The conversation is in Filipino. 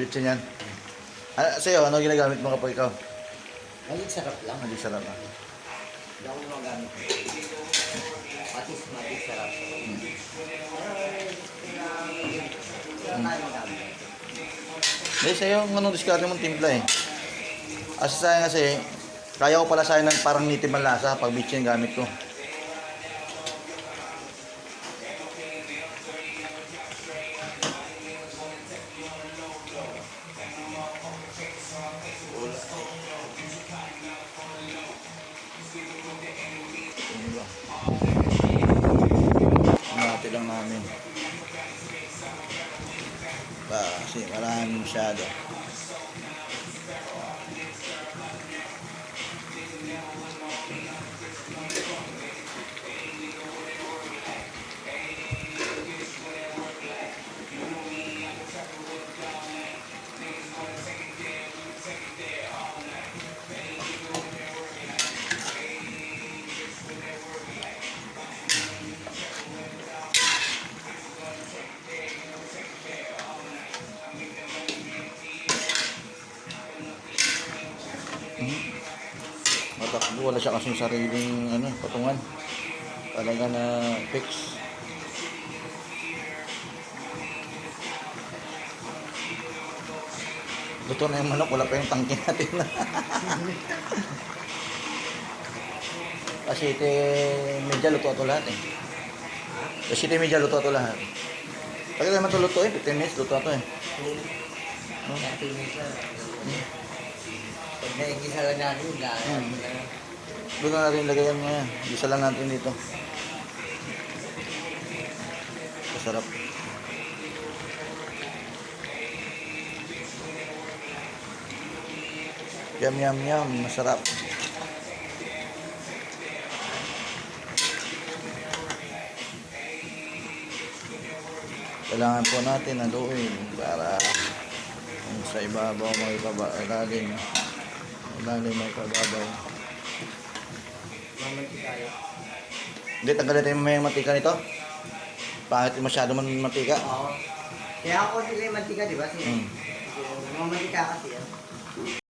Bitsin yan. Sa'yo, ano ginagamit mo kapag ikaw? Malig sarap lang. Hindi sarap ah. Hindi ako gumagamit. Matis sarap. Wala tayo magamit. Hindi, sa'yo, anong diskarte mong timpla eh. As sa kasi, kaya ko pala sa'yo ng parang nitim ang lasa pag bitsin gamit ko. Mati lang namin. Kasi marami masyado. Matakbo, wala siya kasing sariling patungan. Talaga na fix. Luto na yung manok, wala pa yung tangke natin. Kasi ito medya luto ito lahat eh. Kasi ito medya luto ito lahat. Pag naman ito luto eh, 15 minutes luto ito eh. Pag naigisa lang natin, Doon na natin lagay yan ngayon. Isa lang natin dito. Masarap. Yum, yum, yum. Masarap. Kailangan po natin haluin para sa ibabaw ilalim may pababaw. mamantikaya. Hindi, tanggalin natin may mantika nito. Bakit masyado man mantika? Oo. Kaya ako sila yung mantika, di ba? Mamantika kasi yan.